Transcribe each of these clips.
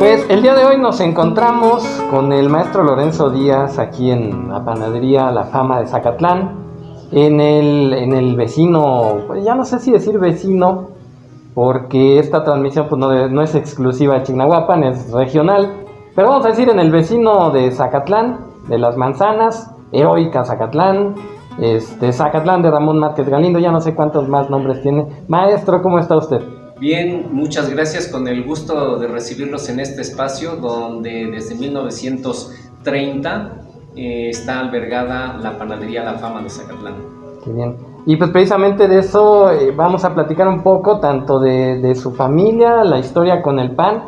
Pues el día de hoy nos encontramos con el maestro Lorenzo Díaz aquí en la panadería La Fama de Zacatlán, en el vecino, pues ya no sé si decir vecino, porque esta transmisión pues no es exclusiva de Chignahuapan, es regional, pero vamos a decir en el vecino de Zacatlán, de Las Manzanas, heroica Zacatlán, Zacatlán de Ramón Márquez Galindo, ya no sé cuántos más nombres tiene. Maestro, ¿cómo está usted? Bien, muchas gracias, con el gusto de recibirlos en este espacio donde desde 1930 está albergada la panadería La Fama de Zacatlán. Qué bien. Y pues precisamente de eso vamos a platicar un poco, tanto de su familia, la historia con el pan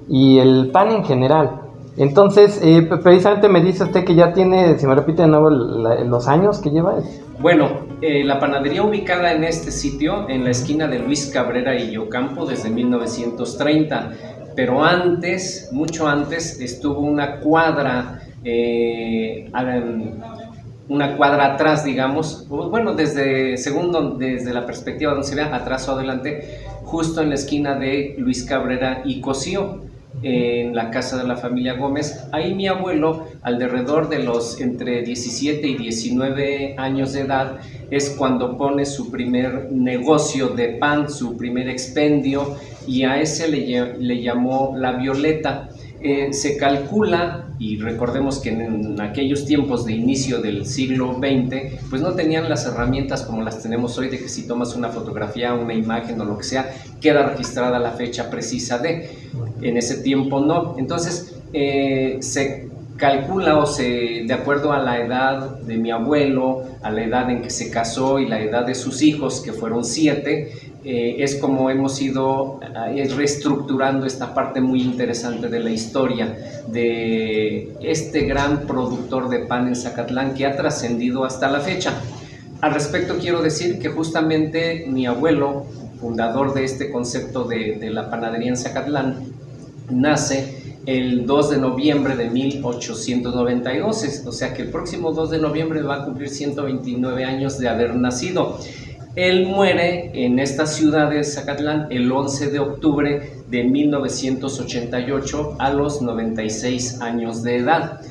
y el pan en general. Entonces, precisamente me dice usted que ya tiene, si me repite de nuevo los años que lleva. Bueno, la panadería ubicada en este sitio, en la esquina de Luis Cabrera y Yocampo, desde 1930, pero antes, mucho antes, estuvo una cuadra atrás, digamos, bueno, desde la perspectiva donde se vea, atrás o adelante, justo en la esquina de Luis Cabrera y Cosío, en la casa de la familia Gómez. Ahí mi abuelo, alrededor de los entre 17 y 19 años de edad, es cuando pone su primer negocio de pan, su primer expendio, y a ese le llamó La Violeta. Se calcula, y recordemos que en aquellos tiempos de inicio del siglo XX, pues no tenían las herramientas como las tenemos hoy, de que si tomas una fotografía, una imagen o lo que sea, queda registrada la fecha precisa de. En ese tiempo no. Entonces se calcula de acuerdo a la edad de mi abuelo, a la edad en que se casó y la edad de sus hijos, que fueron 7, es como hemos ido reestructurando esta parte muy interesante de la historia de este gran productor de pan en Zacatlán que ha trascendido hasta la fecha. Al respecto quiero decir que justamente mi abuelo, fundador de este concepto de la panadería en Zacatlán, nace el 2 de noviembre de 1892, o sea que el próximo 2 de noviembre va a cumplir 129 años de haber nacido. Él muere en esta ciudad de Zacatlán el 11 de octubre de 1988 a los 96 años de edad.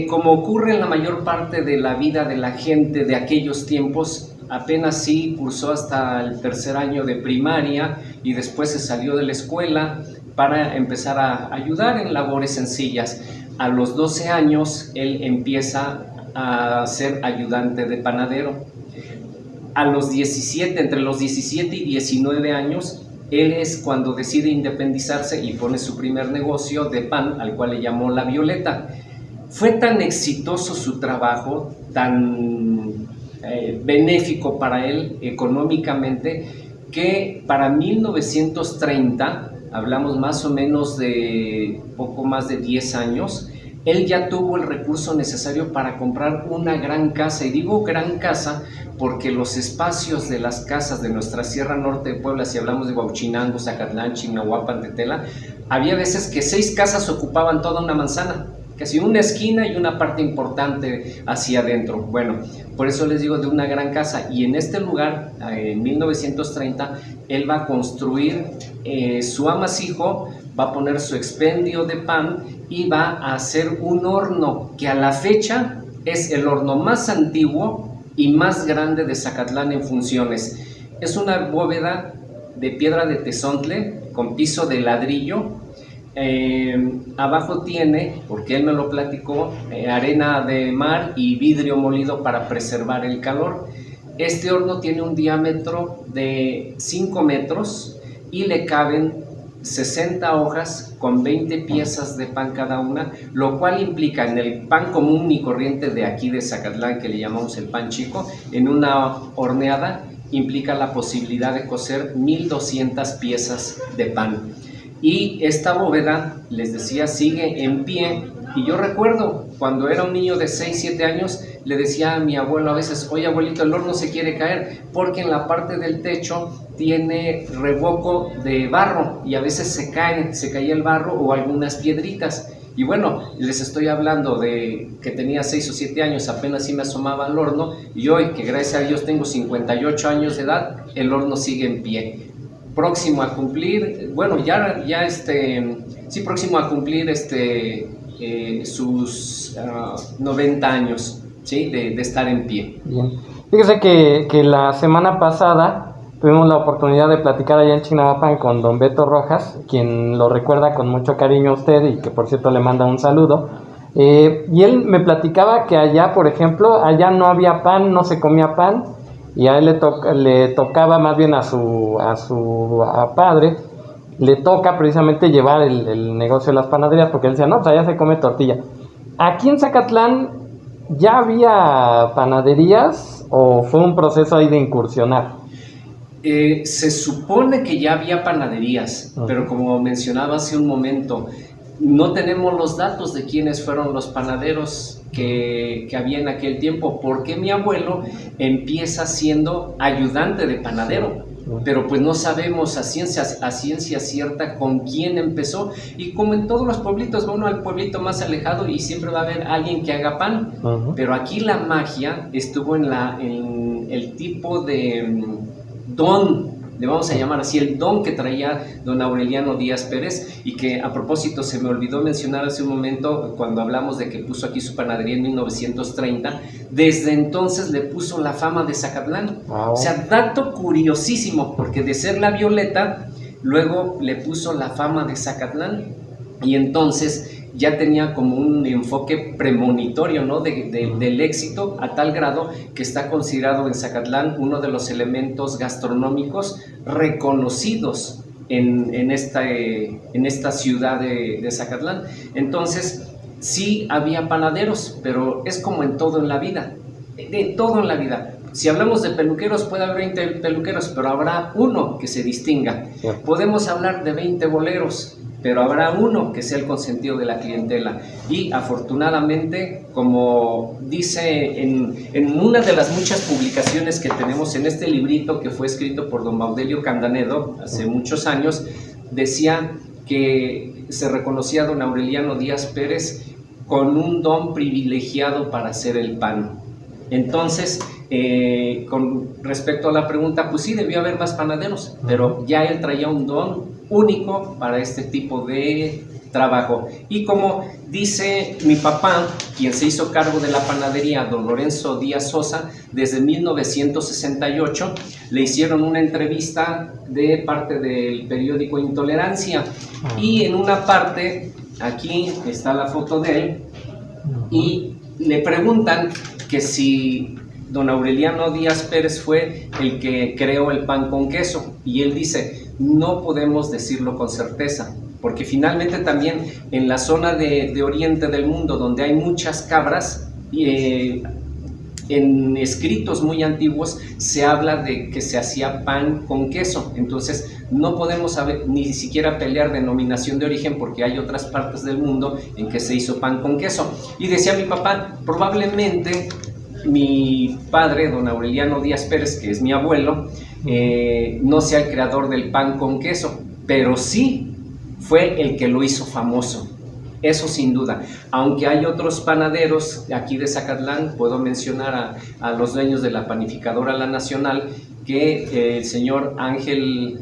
Como ocurre en la mayor parte de la vida de la gente de aquellos tiempos, apenas sí cursó hasta el 3er año de primaria y después se salió de la escuela para empezar a ayudar en labores sencillas. A los 12 años él empieza a ser ayudante de panadero. Entre los 17 y 19 años, él es cuando decide independizarse y pone su primer negocio de pan, al cual le llamó La Violeta. Fue tan exitoso su trabajo, tan benéfico para él económicamente, que para 1930, hablamos más o menos de poco más de 10 años, él ya tuvo el recurso necesario para comprar una gran casa. Y digo gran casa porque los espacios de las casas de nuestra Sierra Norte de Puebla, si hablamos de Huauchinango, Zacatlán, Chignahuapan, Tetela, había veces que 6 casas ocupaban toda una manzana, casi una esquina y una parte importante hacia adentro. Bueno, por eso les digo de una gran casa. Y en este lugar, en 1930, él va a construir su amasijo, va a poner su expendio de pan y va a hacer un horno que a la fecha es el horno más antiguo y más grande de Zacatlán en funciones. Es una bóveda de piedra de tezontle con piso de ladrillo. Abajo tiene, porque él me lo platicó, arena de mar y vidrio molido para preservar el calor. Este horno tiene un diámetro de 5 metros y le caben 60 hojas con 20 piezas de pan cada una, lo cual implica en el pan común y corriente de aquí de Zacatlán, que le llamamos el pan chico, en una horneada implica la posibilidad de cocer 1200 piezas de pan. Y esta bóveda, les decía, sigue en pie. Y yo recuerdo cuando era un niño de 6, 7 años, le decía a mi abuelo a veces: oye abuelito, el horno se quiere caer, porque en la parte del techo tiene revoco de barro y a veces se caía el barro o algunas piedritas. Y bueno, les estoy hablando de que tenía 6 o 7 años, apenas sí me asomaba al horno, y hoy que gracias a Dios tengo 58 años de edad, el horno sigue en pie. próximo a cumplir, bueno, próximo a cumplir sus 90 años, ¿sí? de estar en pie. Bien. Fíjese que la semana pasada tuvimos la oportunidad de platicar allá en Chignahuapan con don Beto Rojas, quien lo recuerda con mucho cariño a usted y que por cierto le manda un saludo. Y él me platicaba que allá, por ejemplo, allá no había pan, no se comía pan, y a él le tocaba más bien a su padre, le toca precisamente llevar el negocio de las panaderías, porque él decía, no, pues allá se come tortilla. Aquí en Zacatlán, ¿ya había panaderías o fue un proceso ahí de incursionar? Se supone que ya había panaderías, pero como mencionaba hace un momento, no tenemos los datos de quiénes fueron los panaderos que había en aquel tiempo, porque mi abuelo empieza siendo ayudante de panadero, pero pues no sabemos a ciencia cierta con quién empezó, y como en todos los pueblitos va uno al pueblito más alejado y siempre va a haber alguien que haga pan, pero aquí la magia estuvo en el tipo de don, le vamos a llamar así, el don que traía don Aureliano Díaz Pérez, y que a propósito se me olvidó mencionar hace un momento cuando hablamos de que puso aquí su panadería en 1930, desde entonces le puso la fama de Zacatlán. Wow. O sea, dato curiosísimo, porque de ser La Violeta, luego le puso la fama de Zacatlán, y entonces ya tenía como un enfoque premonitorio, ¿no? del éxito, a tal grado que está considerado en Zacatlán uno de los elementos gastronómicos reconocidos en esta ciudad de Zacatlán. Entonces, sí había panaderos, pero es como en todo en la vida, de todo en la vida. Si hablamos de peluqueros, puede haber 20 peluqueros, pero habrá uno que se distinga. Sí. Podemos hablar de 20 boleros, pero habrá uno que sea el consentido de la clientela. Y afortunadamente, como dice en una de las muchas publicaciones que tenemos en este librito que fue escrito por don Baudelio Candanedo hace muchos años, decía que se reconocía a don Aureliano Díaz Pérez con un don privilegiado para hacer el pan. Entonces, con respecto a la pregunta, pues sí, debió haber más panaderos, pero ya él traía un don único para este tipo de trabajo. Y como dice mi papá, quien se hizo cargo de la panadería, don Lorenzo Díaz Sosa, desde 1968, le hicieron una entrevista de parte del periódico Intolerancia, y en una parte, aquí está la foto de él, y le preguntan que si don Aureliano Díaz Pérez fue el que creó el pan con queso, y él dice, no podemos decirlo con certeza, porque finalmente también en la zona de oriente del mundo, donde hay muchas cabras, en escritos muy antiguos se habla de que se hacía pan con queso. Entonces no podemos ni siquiera pelear denominación de origen, porque hay otras partes del mundo en que se hizo pan con queso. Y decía mi papá, probablemente mi padre, don Aureliano Díaz Pérez, que es mi abuelo, no sea el creador del pan con queso, pero sí fue el que lo hizo famoso. Eso sin duda. Aunque hay otros panaderos aquí de Zacatlán, puedo mencionar a los dueños de la panificadora La Nacional, que el señor Ángel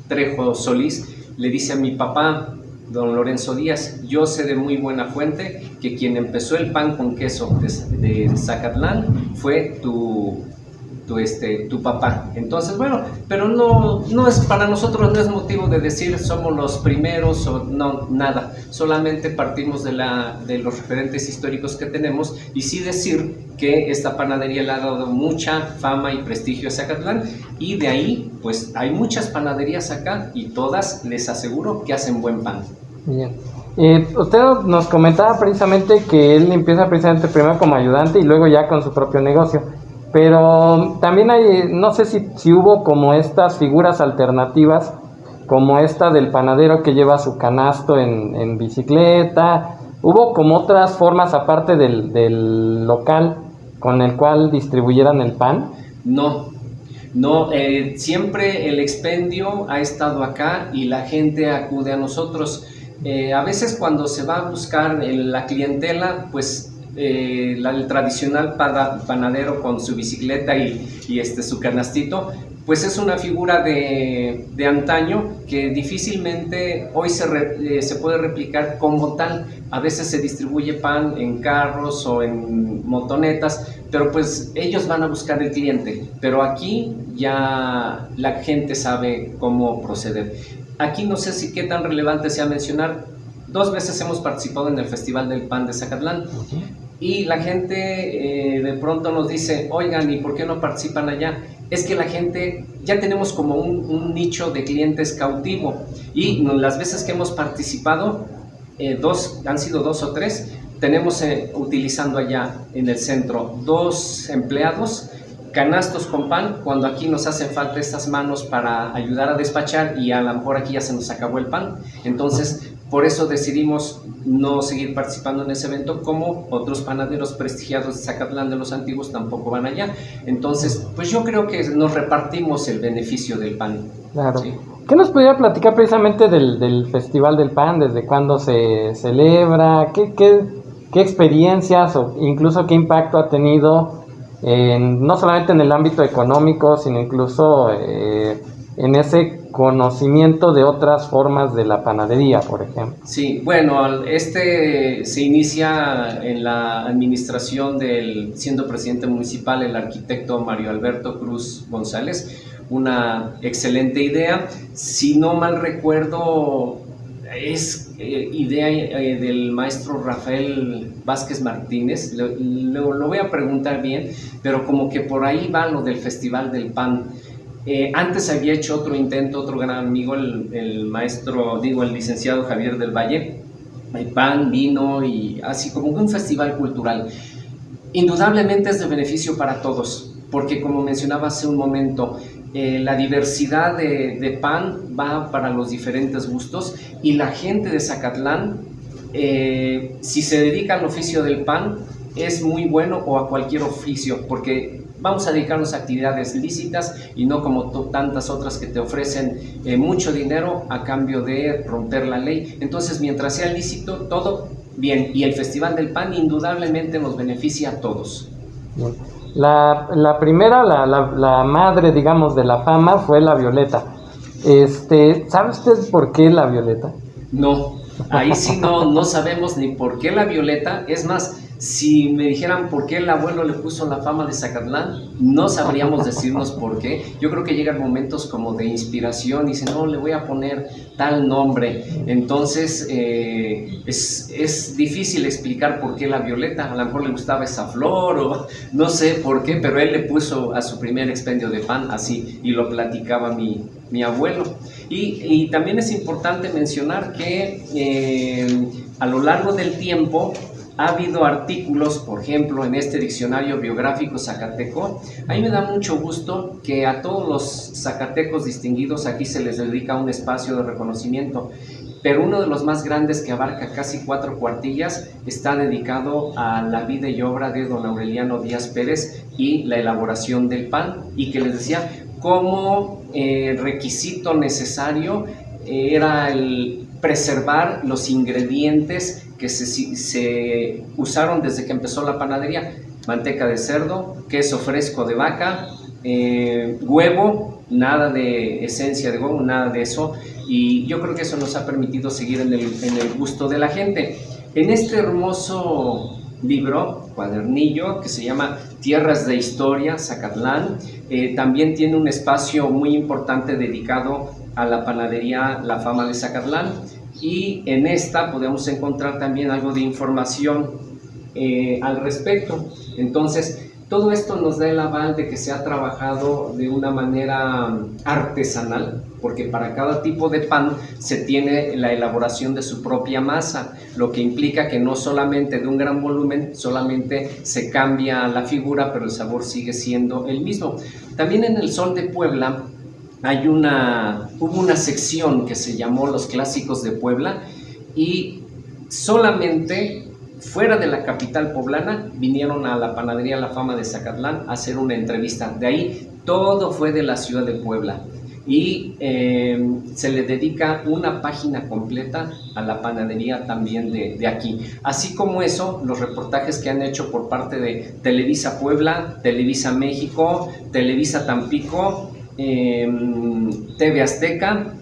Trejo Solís le dice a mi papá, don Lorenzo Díaz, yo sé de muy buena fuente que quien empezó el pan con queso de Zacatlán fue tu papá. Entonces, bueno, pero no es, para nosotros no es motivo de decir somos los primeros o no, nada. Solamente partimos de los referentes históricos que tenemos, y sí decir que esta panadería le ha dado mucha fama y prestigio a Zacatlán, y de ahí, pues hay muchas panaderías acá y todas, les aseguro, que hacen buen pan. Bien. Usted nos comentaba precisamente que él empieza precisamente primero como ayudante y luego ya con su propio negocio. Pero también hay, no sé si hubo como estas figuras alternativas, como esta del panadero que lleva su canasto en bicicleta. ¿Hubo como otras formas aparte del local con el cual distribuyeran el pan? No, siempre el expendio ha estado acá y la gente acude a nosotros. A veces cuando se va a buscar la clientela, pues el tradicional panadero con su bicicleta y su canastito, pues es una figura de antaño que difícilmente hoy se puede replicar como tal. A veces se distribuye pan en carros o en motonetas, pero pues ellos van a buscar el cliente, pero aquí ya la gente sabe cómo proceder. Aquí no sé si qué tan relevante sea mencionar, 2 veces hemos participado en el Festival del Pan de Zacatlán. Y la gente de pronto nos dice, oigan, ¿y por qué no participan allá? Es que la gente, ya tenemos como un nicho de clientes cautivo, y las veces que hemos participado, han sido 2 o 3, tenemos utilizando allá en el centro 2 empleados, canastos con pan, cuando aquí nos hacen falta estas manos para ayudar a despachar y a lo mejor aquí ya se nos acabó el pan. Entonces, por eso decidimos no seguir participando en ese evento, como otros panaderos prestigiados de Zacatlán de los antiguos tampoco van allá. Entonces, pues yo creo que nos repartimos el beneficio del pan. Claro. ¿Sí? ¿Qué nos podría platicar precisamente del Festival del Pan? ¿Desde cuándo se celebra? ¿Qué experiencias o incluso qué impacto ha tenido no solamente en el ámbito económico, sino incluso en ese conocimiento de otras formas de la panadería, por ejemplo? Sí, bueno, se inicia en la administración siendo presidente municipal, el arquitecto Mario Alberto Cruz González. Una excelente idea. Si no mal recuerdo, es idea del maestro Rafael Vázquez Martínez. Lo voy a preguntar bien, pero como que por ahí va lo del Festival del Pan. Antes había hecho otro intento, otro gran amigo, el licenciado Javier del Valle, el pan, vino y así como un festival cultural. Indudablemente es de beneficio para todos, porque como mencionaba hace un momento, la diversidad de pan va para los diferentes gustos, y la gente de Zacatlán, si se dedica al oficio del pan, es muy bueno, o a cualquier oficio, porque vamos a dedicarnos a actividades lícitas y no como tantas otras que te ofrecen mucho dinero a cambio de romper la ley. Entonces, mientras sea lícito, todo bien, y el Festival del Pan indudablemente nos beneficia a todos. La primera, la madre, digamos, de la fama fue la Violeta. ¿Sabe usted por qué la Violeta? No, ahí sí no sabemos ni por qué la Violeta. Es más, si me dijeran por qué el abuelo le puso la fama de Zacatlán, no sabríamos decirnos por qué. Yo creo que llegan momentos como de inspiración y dicen, no, le voy a poner tal nombre. Entonces, es difícil explicar por qué la Violeta. A lo mejor le gustaba esa flor o no sé por qué, pero él le puso a su primer expendio de pan así, y lo platicaba mi abuelo. Y también es importante mencionar que a lo largo del tiempo ha habido artículos, por ejemplo, en este diccionario biográfico zacateco. A mí me da mucho gusto que a todos los zacatecos distinguidos aquí se les dedica un espacio de reconocimiento, pero uno de los más grandes, que abarca casi 4 cuartillas, está dedicado a la vida y obra de don Aureliano Díaz Pérez y la elaboración del pan, y que les decía como requisito necesario era el preservar los ingredientes que se usaron desde que empezó la panadería: manteca de cerdo, queso fresco de vaca, huevo, nada de esencia de huevo, nada de eso, y yo creo que eso nos ha permitido seguir en el gusto de la gente. En este hermoso libro, cuadernillo, que se llama Tierras de Historia, Zacatlán, también tiene un espacio muy importante dedicado a la panadería La Fama de Zacatlán, y en esta podemos encontrar también algo de información al respecto. Entonces, todo esto nos da el aval de que se ha trabajado de una manera artesanal, porque para cada tipo de pan se tiene la elaboración de su propia masa, lo que implica que no solamente de un gran volumen, solamente se cambia la figura, pero el sabor sigue siendo el mismo. También en el Sol de Puebla hubo una sección que se llamó Los Clásicos de Puebla, y solamente fuera de la capital poblana vinieron a la panadería La Fama de Zacatlán a hacer una entrevista. De ahí todo fue de la ciudad de Puebla, y se le dedica una página completa a la panadería también de aquí. Así como eso, los reportajes que han hecho por parte de Televisa Puebla, Televisa México, Televisa Tampico, TV Azteca.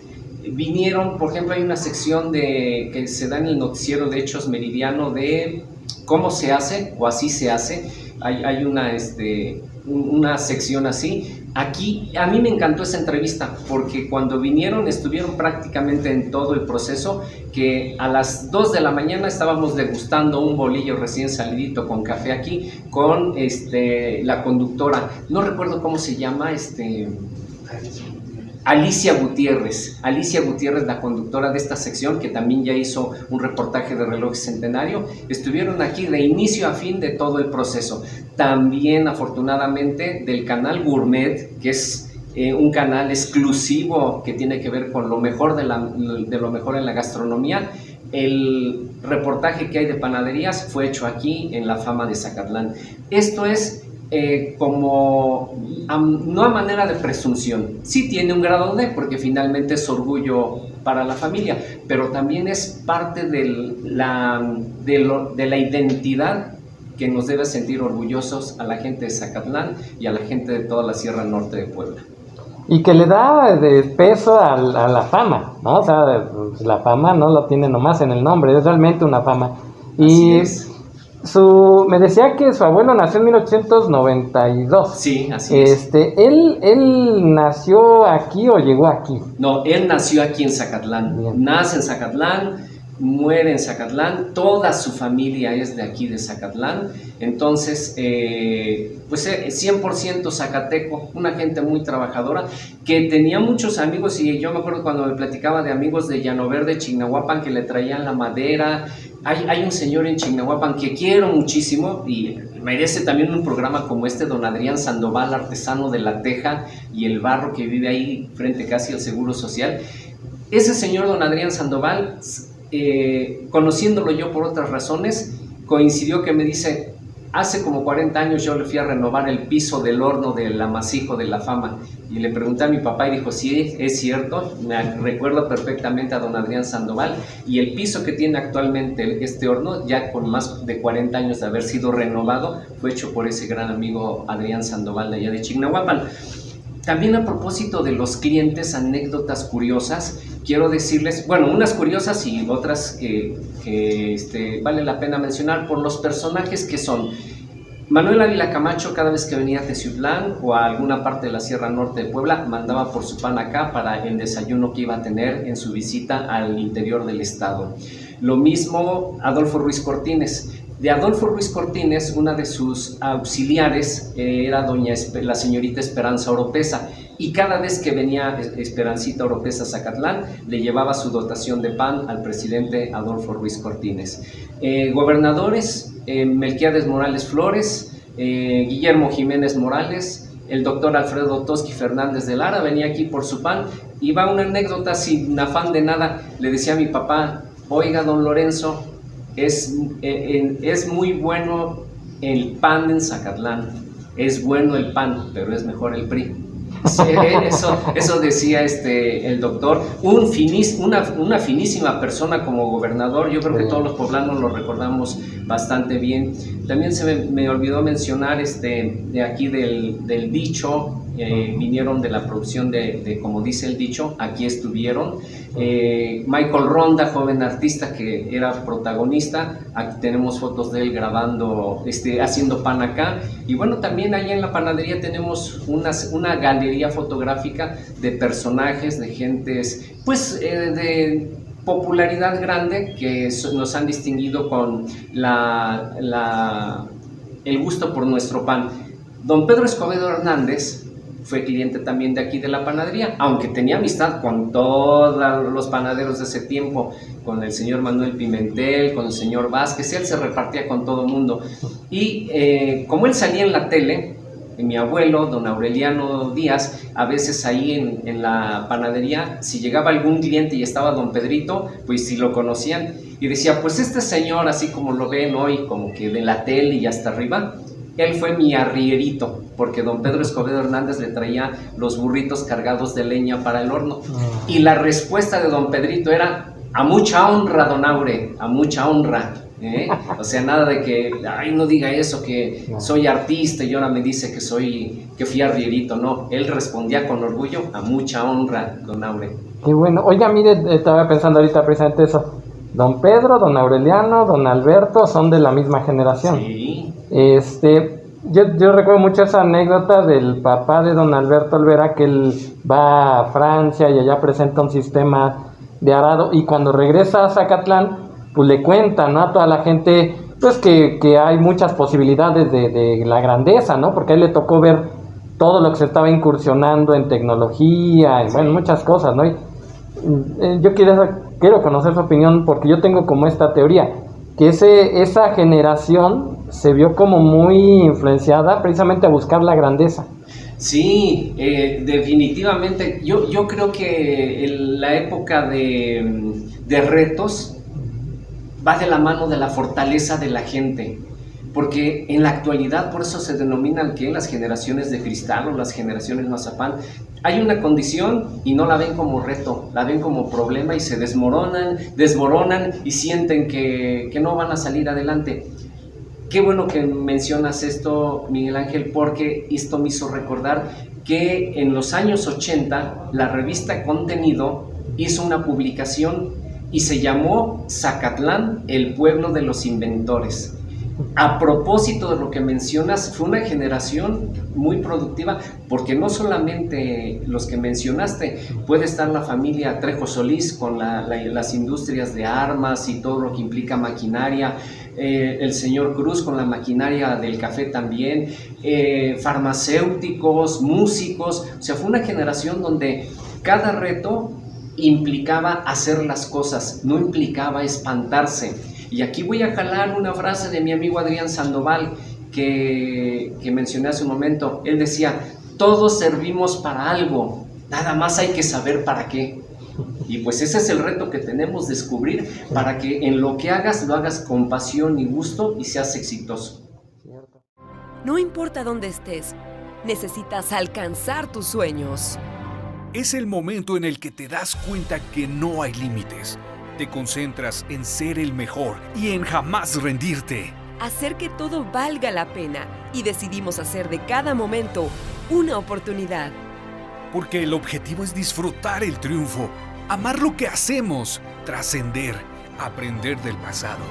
Vinieron, por ejemplo, hay una sección que se da en el noticiero de Hechos Meridiano de cómo se hace, o así se hace. Hay una sección así. Aquí, a mí me encantó esa entrevista, porque cuando vinieron estuvieron prácticamente en todo el proceso, que a las 2 de la mañana estábamos degustando un bolillo recién salidito con café aquí, con la conductora, no recuerdo cómo se llama, Alicia Gutiérrez, la conductora de esta sección, que también ya hizo un reportaje de Reloj Centenario. Estuvieron aquí de inicio a fin de todo el proceso. También, afortunadamente, del canal Gourmet, que es un canal exclusivo que tiene que ver con lo mejor de lo mejor en la gastronomía. El reportaje que hay de panaderías fue hecho aquí en La Fama de Zacatlán. Esto es no a manera de presunción, sí tiene un grado porque finalmente es orgullo para la familia, pero también es parte de la identidad que nos debe sentir orgullosos a la gente de Zacatlán y a la gente de toda la Sierra Norte de Puebla. Y que le da de peso a la fama, ¿no? O sea, la fama no lo tiene nomás en el nombre, es realmente una fama. Así es. Me decía que su abuelo nació en 1892. Sí, así es. ¿Él nació aquí o llegó aquí? No, él nació aquí en Zacatlán. Bien. Nace en Zacatlán, muere en Zacatlán, toda su familia es de aquí de Zacatlán. Entonces, pues 100% zacateco, una gente muy trabajadora, que tenía muchos amigos, y yo me acuerdo cuando me platicaba de amigos de Llano Verde, Chignahuapan, que le traían la madera. Hay un señor en Chignahuapan que quiero muchísimo y merece también un programa como don Adrián Sandoval, artesano de la teja y el barro, que vive ahí frente casi al Seguro Social. Ese señor, don Adrián Sandoval, conociéndolo yo por otras razones, coincidió que me dice: hace como 40 años yo le fui a renovar el piso del horno del amasijo de La Fama, y le pregunté a mi papá y dijo: sí, es cierto, me recuerdo perfectamente a don Adrián Sandoval, y el piso que tiene actualmente este horno, ya con más de 40 años de haber sido renovado, fue hecho por ese gran amigo Adrián Sandoval de allá de Chignahuapan. También, a propósito de los clientes, anécdotas curiosas, quiero decirles, bueno, unas curiosas y otras que vale la pena mencionar por los personajes que son. Manuel Ávila Camacho, cada vez que venía a Teciutlán o a alguna parte de la Sierra Norte de Puebla, mandaba por su pan acá para el desayuno que iba a tener en su visita al interior del estado. Lo mismo Adolfo Ruiz Cortines. De Adolfo Ruiz Cortines, una de sus auxiliares era la señorita Esperanza Oropesa, y cada vez que venía Esperancita Oropesa a Zacatlán, le llevaba su dotación de pan al presidente Adolfo Ruiz Cortines. Gobernadores: Melquiades Morales Flores, Guillermo Jiménez Morales, el doctor Alfredo Tosqui Fernández de Lara venía aquí por su pan. Iba una anécdota sin afán de nada, le decía a mi papá: oiga, don Lorenzo, es muy bueno el pan en Zacatlán, es bueno el pan, pero es mejor el PRI. Eso decía el doctor, una finísima persona como gobernador. Yo creo que todos los poblanos lo recordamos bastante bien. También se me olvidó mencionar de aquí del dicho. Vinieron de la producción de Como Dice el Dicho, aquí estuvieron. Michael Ronda, joven artista que era protagonista, aquí tenemos fotos de él grabando, haciendo pan acá. Y bueno, también allá en la panadería tenemos una galería fotográfica de personajes, de gentes, pues de popularidad grande, que nos han distinguido con el gusto por nuestro pan. Don Pedro Escobedo Hernández fue cliente también de aquí de la panadería, aunque tenía amistad con todos los panaderos de ese tiempo, con el señor Manuel Pimentel, con el señor Vázquez. Él se repartía con todo el mundo. Y como él salía en la tele, mi abuelo, don Aureliano Díaz, a veces ahí en la panadería, si llegaba algún cliente y estaba don Pedrito, pues si lo conocían, y decía: pues este señor, así como lo ven hoy, como que de la tele y hasta arriba, él fue mi arrierito, porque don Pedro Escobedo Hernández le traía los burritos cargados de leña para el horno. Y la respuesta de don Pedrito era: a mucha honra, don Aure, a mucha honra. ¿eh? O sea, nada de que, ay, no diga eso, que No. soy artista y ahora me dice que fui arrierito. No, él respondía con orgullo a mucha honra, don Aure. Qué bueno. Oiga, mire, estaba pensando ahorita precisamente eso. Don Pedro, don Aureliano, don Alberto son de la misma generación. Sí, Yo recuerdo mucho esa anécdota del papá de don Alberto Olvera, que él va a Francia y allá presenta un sistema de arado, y cuando regresa a Zacatlán, pues le cuenta, ¿no?, a toda la gente, pues que hay muchas posibilidades de la grandeza, ¿no? Porque a él le tocó ver todo lo que se estaba incursionando en tecnología, en, bueno, muchas cosas, ¿no? Yo quiero conocer su opinión, porque yo tengo como esta teoría, que esa generación se vio como muy influenciada precisamente a buscar la grandeza. sí, definitivamente. Yo creo que la época de retos va de la mano de la fortaleza de la gente. Porque en la actualidad, por eso se denominan que las generaciones de cristal o las generaciones mazapán, hay una condición y no la ven como reto, la ven como problema y se desmoronan y sienten que no van a salir adelante. Qué bueno que mencionas esto, Miguel Ángel, porque esto me hizo recordar que en los años 80 la revista Contenido hizo una publicación y se llamó Zacatlán, el pueblo de los inventores. A propósito de lo que mencionas, fue una generación muy productiva, porque no solamente los que mencionaste, puede estar la familia Trejo Solís con las industrias de armas y todo lo que implica maquinaria, el señor Cruz con la maquinaria del café también, farmacéuticos, músicos. O sea, fue una generación donde cada reto implicaba hacer las cosas, no implicaba espantarse. Y aquí voy a jalar una frase de mi amigo Adrián Sandoval que mencioné hace un momento. Él decía, todos servimos para algo, nada más hay que saber para qué. Y pues ese es el reto que tenemos, descubrir para que en lo que hagas, lo hagas con pasión y gusto y seas exitoso. No importa dónde estés, necesitas alcanzar tus sueños. Es el momento en el que te das cuenta que no hay límites. Te concentras en ser el mejor y en jamás rendirte. Hacer que todo valga la pena y decidimos hacer de cada momento una oportunidad. Porque el objetivo es disfrutar el triunfo, amar lo que hacemos, trascender, aprender del pasado,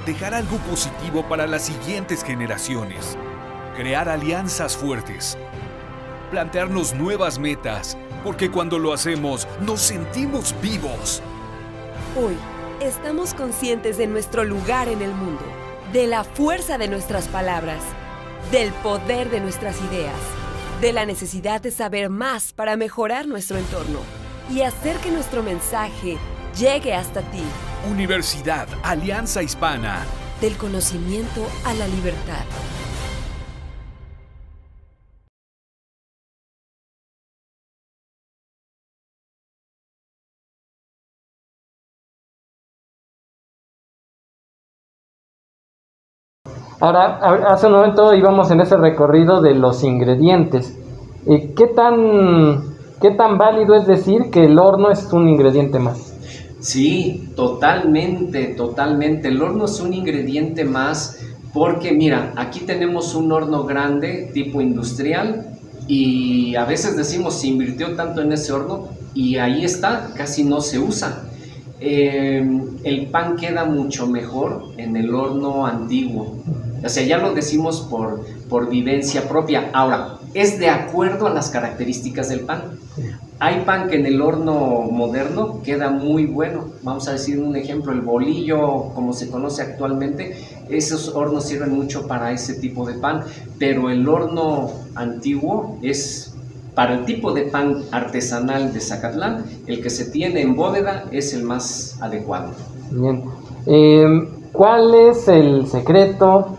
dejar algo positivo para las siguientes generaciones, crear alianzas fuertes, plantearnos nuevas metas, porque cuando lo hacemos nos sentimos vivos. Hoy estamos conscientes de nuestro lugar en el mundo, de la fuerza de nuestras palabras, del poder de nuestras ideas, de la necesidad de saber más para mejorar nuestro entorno y hacer que nuestro mensaje llegue hasta ti. Universidad Alianza Hispana. Del conocimiento a la libertad. Ahora, hace un momento íbamos en ese recorrido de los ingredientes. ¿Qué tan válido es decir que el horno es un ingrediente más? Sí, totalmente. El horno es un ingrediente más porque, mira, aquí tenemos un horno grande tipo industrial y a veces decimos se invirtió tanto en ese horno y ahí está, casi no se usa. El pan queda mucho mejor en el horno antiguo. O sea, ya lo decimos por vivencia propia. Ahora, es de acuerdo a las características del pan. Hay pan que en el horno moderno queda muy bueno. Vamos a decir un ejemplo, el bolillo, como se conoce actualmente, esos hornos sirven mucho para ese tipo de pan, pero el horno antiguo es para el tipo de pan artesanal de Zacatlán, el que se tiene en bóveda es el más adecuado. Bien. ¿Cuál es el secreto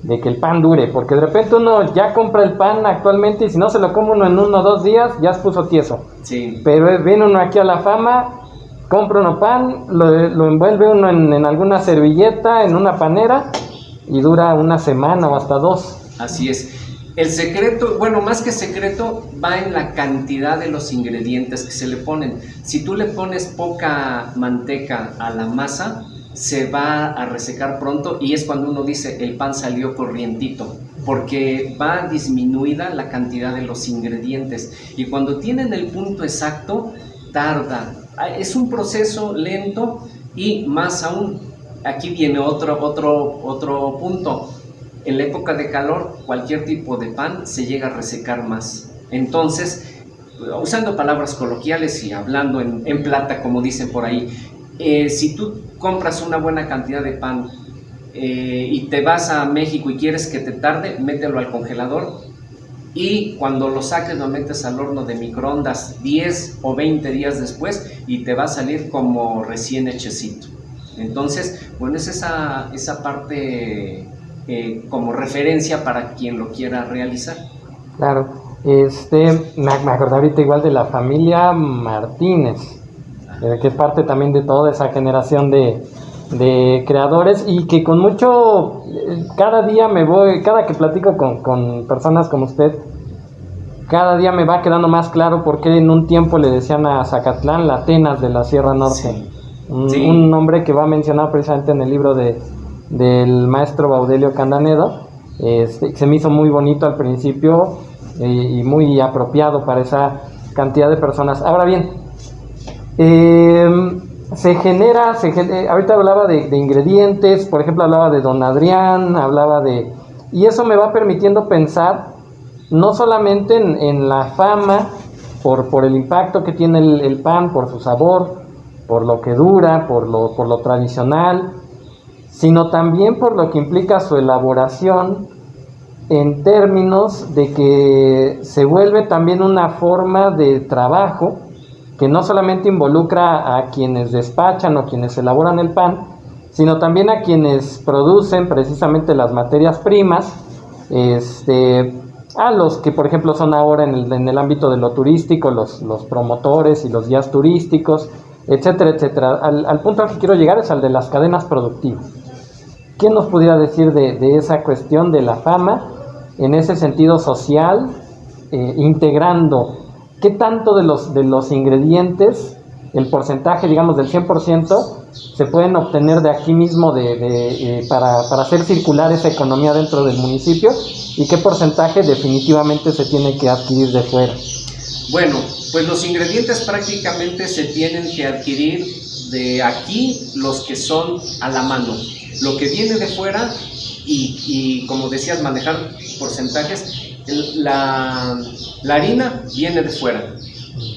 de que el pan dure? Porque de repente uno ya compra el pan actualmente y si no se lo come uno en 1 o 2 días, ya se puso tieso. Sí. Pero viene uno aquí a La Fama, compra uno pan, lo envuelve uno en alguna servilleta, en una panera y dura 1 semana o hasta 2. Así es. El secreto, bueno, más que secreto, va en la cantidad de los ingredientes que se le ponen. Si tú le pones poca manteca a la masa, se va a resecar pronto, y es cuando uno dice el pan salió corrientito, porque va disminuida la cantidad de los ingredientes, y cuando tienen el punto exacto tarda, es un proceso lento. Y más aún, aquí viene otro punto. En la época de calor, cualquier tipo de pan se llega a resecar más. Entonces, usando palabras coloquiales y hablando en plata, como dicen por ahí, si tú compras una buena cantidad de pan y te vas a México y quieres que te tarde, mételo al congelador, y cuando lo saques lo metes al horno de microondas 10 o 20 días después y te va a salir como recién hechecito. Entonces, bueno, es esa parte como referencia para quien lo quiera realizar. Claro, me acordé ahorita igual de la familia Martínez, que es parte también de toda esa generación de creadores, y que con mucho, cada que platico con personas como usted, cada día me va quedando más claro por qué en un tiempo le decían a Zacatlán la Atenas de la Sierra Norte. Sí. Un nombre que va mencionado precisamente en el libro del maestro Baudelio Candanedo. Se me hizo muy bonito al principio y muy apropiado para esa cantidad de personas. Ahora bien, se genera, ahorita hablaba de ingredientes, por ejemplo hablaba de Don Adrián, y eso me va permitiendo pensar no solamente en la fama, por el impacto que tiene el pan, por su sabor, por lo que dura, por lo tradicional, sino también por lo que implica su elaboración, en términos de que se vuelve también una forma de trabajo que no solamente involucra a quienes despachan o quienes elaboran el pan, sino también a quienes producen precisamente las materias primas, a los que por ejemplo son ahora en el ámbito de lo turístico, los promotores y los guías turísticos, etcétera, etcétera. Al punto al que quiero llegar es al de las cadenas productivas. ¿Qué nos pudiera decir de esa cuestión de la fama en ese sentido social, integrando qué tanto de los ingredientes, el porcentaje, digamos, del 100%, se pueden obtener de aquí mismo para hacer circular esa economía dentro del municipio, y qué porcentaje definitivamente se tiene que adquirir de fuera? Bueno, pues los ingredientes prácticamente se tienen que adquirir de aquí, los que son a la mano. Lo que viene de fuera, y como decías, manejar porcentajes, la harina viene de fuera.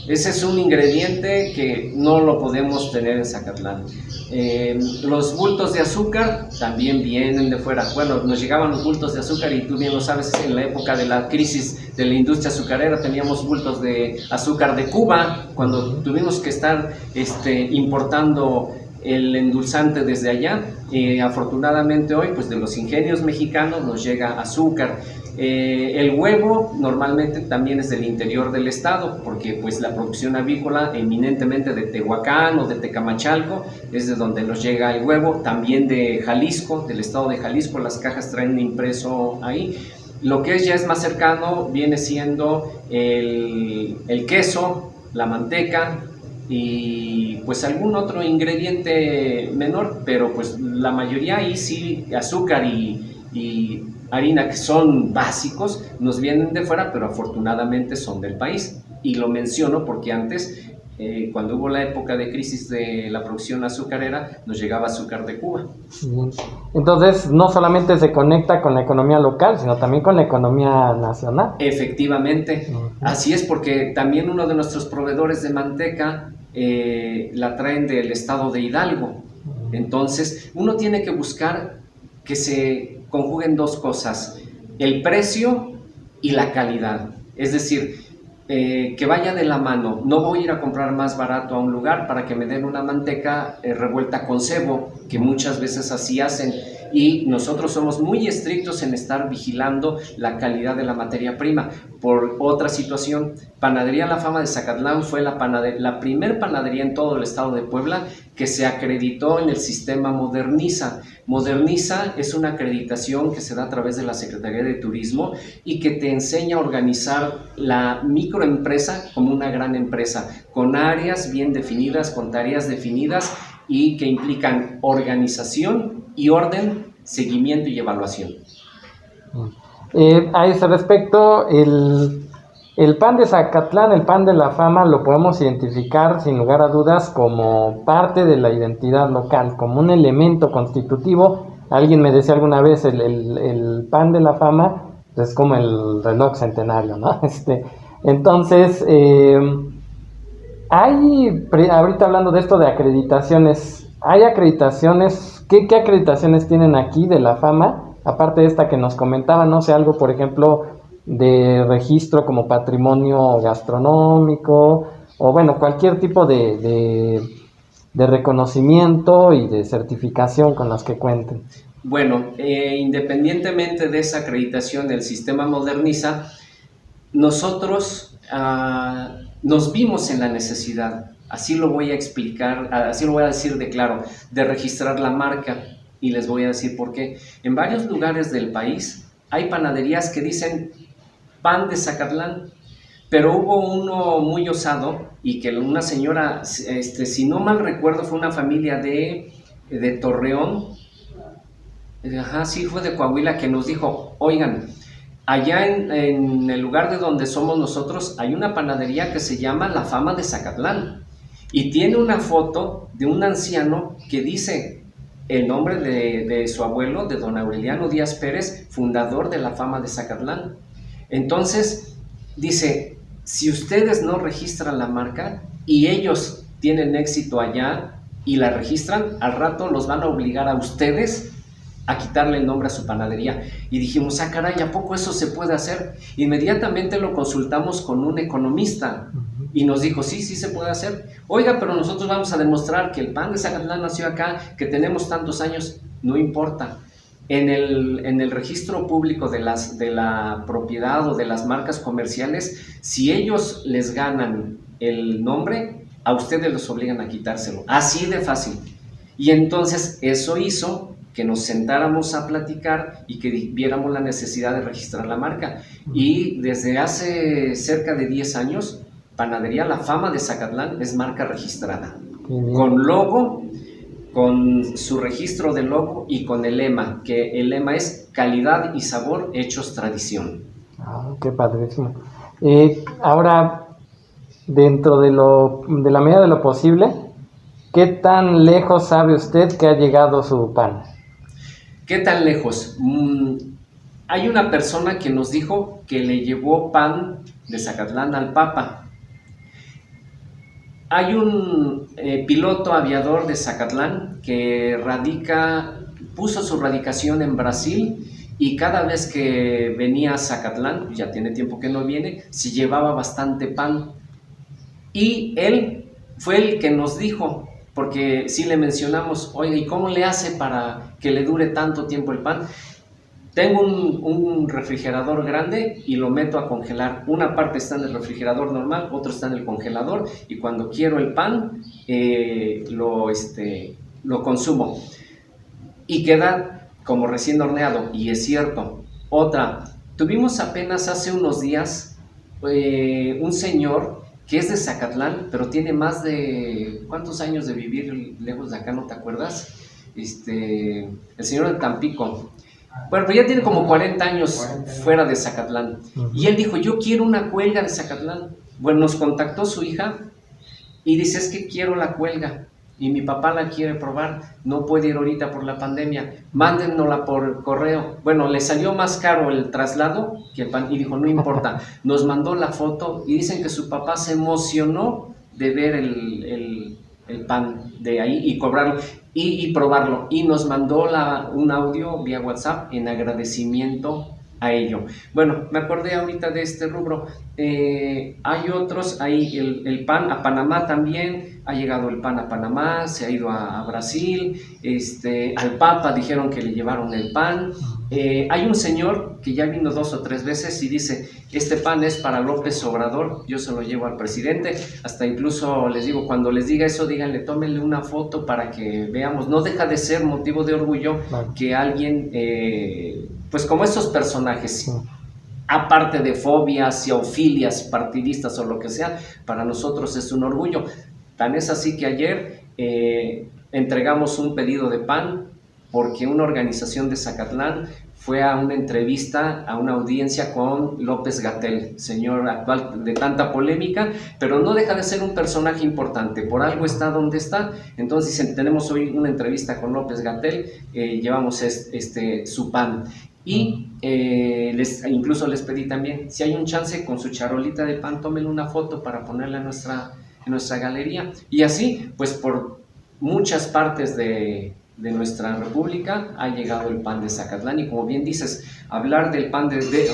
Ese es un ingrediente que no lo podemos tener en Zacatlán. Los bultos de azúcar también vienen de fuera. Bueno, nos llegaban los bultos de azúcar, y tú bien lo sabes, en la época de la crisis de la industria azucarera teníamos bultos de azúcar de Cuba, cuando tuvimos que estar importando el endulzante desde allá. Afortunadamente hoy, pues de los ingenios mexicanos nos llega azúcar. El huevo normalmente también es del interior del estado, porque pues la producción avícola eminentemente de Tehuacán o de Tecamachalco es de donde nos llega el huevo. También de Jalisco, del estado de Jalisco, las cajas traen impreso ahí. Lo que ya es más cercano viene siendo el queso, la manteca y pues algún otro ingrediente menor, pero pues la mayoría ahí sí, azúcar y harina, que son básicos, nos vienen de fuera, pero afortunadamente son del país. Y lo menciono porque antes, cuando hubo la época de crisis de la producción azucarera, nos llegaba azúcar de Cuba. Entonces, no solamente se conecta con la economía local, sino también con la economía nacional. Efectivamente, así es, porque también uno de nuestros proveedores de manteca la traen del estado de Hidalgo. Entonces, uno tiene que buscar que se conjuguen dos cosas: el precio y la calidad. Es decir, que vaya de la mano. No voy a ir a comprar más barato a un lugar para que me den una manteca revuelta con cebo, que muchas veces así hacen, y nosotros somos muy estrictos en estar vigilando la calidad de la materia prima. Por otra situación, Panadería La Fama de Zacatlán fue la primer panadería en todo el estado de Puebla que se acreditó en el sistema Moderniza. Moderniza es una acreditación que se da a través de la Secretaría de Turismo y que te enseña a organizar la microempresa como una gran empresa, con áreas bien definidas, con tareas definidas, y que implican organización y orden, seguimiento y evaluación. A ese respecto, el pan de Zacatlán, el pan de la fama, lo podemos identificar sin lugar a dudas como parte de la identidad local, como un elemento constitutivo. Alguien me decía alguna vez, el pan de la fama es como el reloj centenario, ¿no? Entonces, ahorita hablando de esto de acreditaciones, ¿hay acreditaciones? ¿Qué acreditaciones tienen aquí de la fama? Aparte de esta que nos comentaban, no sé, algo, por ejemplo, de registro como patrimonio gastronómico, o bueno, cualquier tipo de reconocimiento y de certificación con las que cuenten. Bueno, independientemente de esa acreditación del sistema Moderniza, nosotros nos vimos en la necesidad, así lo voy a explicar, así lo voy a decir de claro, de registrar la marca, y les voy a decir por qué. En varios lugares del país hay panaderías que dicen pan de Zacatlán, pero hubo uno muy osado y que una señora, si no mal recuerdo, fue una familia de Torreón, sí, fue de Coahuila, que nos dijo, oigan, allá en el lugar de donde somos nosotros hay una panadería que se llama La Fama de Zacatlán y tiene una foto de un anciano que dice el nombre de su abuelo, de don Aureliano Díaz Pérez, fundador de La Fama de Zacatlán. Entonces, dice, si ustedes no registran la marca y ellos tienen éxito allá y la registran, al rato los van a obligar a ustedes a quitarle el nombre a su panadería. Y dijimos, caray, ¿a poco eso se puede hacer? Inmediatamente lo consultamos con un economista y nos dijo, sí se puede hacer. Oiga, pero nosotros vamos a demostrar que el pan de Zacatlán nació acá, que tenemos tantos años. No importa. En el registro público de la propiedad o de las marcas comerciales, si ellos les ganan el nombre, a ustedes los obligan a quitárselo. Así de fácil. Y entonces eso hizo que nos sentáramos a platicar y que viéramos la necesidad de registrar la marca. Y desde hace cerca de 10 años, Panadería La Fama de Zacatlán es marca registrada, con logo, con su registro de logo y con el lema, que el lema es calidad y sabor hechos tradición. Qué padrísimo. Ahora, dentro de la medida de lo posible, ¿qué tan lejos sabe usted que ha llegado su pan? ¿Qué tan lejos? Hay una persona que nos dijo que le llevó pan de Zacatlán al Papa. Hay un piloto aviador de Zacatlán que puso su radicación en Brasil y cada vez que venía a Zacatlán, ya tiene tiempo que no viene, se llevaba bastante pan. Y él fue el que nos dijo, porque sí le mencionamos, oiga, ¿y cómo le hace para que le dure tanto tiempo el pan? Tengo un refrigerador grande y lo meto a congelar. Una parte está en el refrigerador normal, otra está en el congelador, y cuando quiero el pan, lo consumo. Y queda como recién horneado, y es cierto. Otra, tuvimos apenas hace unos días un señor que es de Zacatlán, pero tiene más de... ¿Cuántos años de vivir lejos de acá, no te acuerdas? El señor de Tampico. Bueno, pues ya tiene como 40 años fuera de Zacatlán. Y él dijo, yo quiero una cuelga de Zacatlán. Bueno, nos contactó su hija y dice, es que quiero la cuelga y mi papá la quiere probar, no puede ir ahorita por la pandemia, mándennosla por correo. Bueno, le salió más caro el traslado que el pan, y dijo, no importa. Nos mandó la foto y dicen que su papá se emocionó de ver el pan de ahí y cobrarlo y probarlo, y nos mandó un audio vía WhatsApp en agradecimiento a ello. Bueno, me acordé ahorita de este rubro. Hay otros, hay el pan a Panamá también, ha llegado el pan a Panamá, se ha ido a Brasil, al Papa dijeron que le llevaron el pan. Hay un señor que ya vino 2 o 3 veces y dice, este pan es para López Obrador, yo se lo llevo al presidente. Hasta incluso les digo, cuando les diga eso, díganle, tómenle una foto para que veamos. No deja de ser motivo de orgullo que alguien, pues como esos personajes, aparte de fobias o filias partidistas o lo que sea, para nosotros es un orgullo. Tan es así que ayer entregamos un pedido de pan porque una organización de Zacatlán fue a una entrevista, a una audiencia con López-Gatell, señor actual de tanta polémica, pero no deja de ser un personaje importante, por algo está donde está. Entonces tenemos hoy una entrevista con López-Gatell, llevamos su pan. Y incluso les pedí también, si hay un chance con su charolita de pan, tómenle una foto para ponerla en nuestra galería. Y así, pues por muchas partes de nuestra república ha llegado el pan de Zacatlán. Y como bien dices, hablar del pan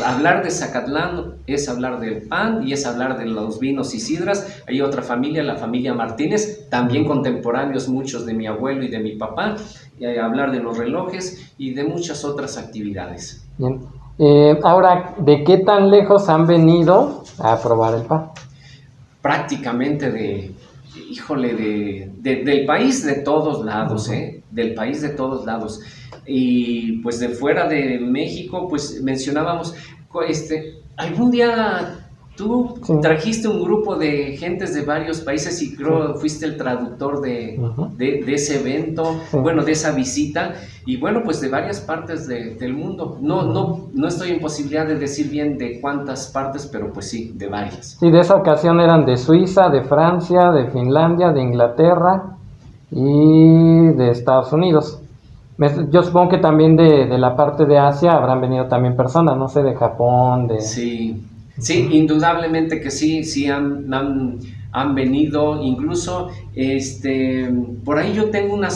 hablar de Zacatlán es hablar del pan y es hablar de los vinos y sidras. Hay otra familia, la familia Martínez, también contemporáneos muchos de mi abuelo y de mi papá, hablar de los relojes y de muchas otras actividades. Bien. Ahora, ¿de qué tan lejos han venido a probar el pan? Prácticamente del país de todos lados, del país de todos lados. Y pues de fuera de México, pues mencionábamos, algún día tú trajiste un grupo de gentes de varios países y creo fuiste el traductor de ese evento, bueno, de esa visita, y bueno, pues de varias partes del mundo. No estoy en posibilidad de decir bien de cuántas partes, pero pues sí, de varias. Sí, de esa ocasión eran de Suiza, de Francia, de Finlandia, de Inglaterra y de Estados Unidos. Yo supongo que también de la parte de Asia habrán venido también personas, no sé, de Japón, de... Sí, indudablemente que sí han venido, incluso por ahí yo tengo una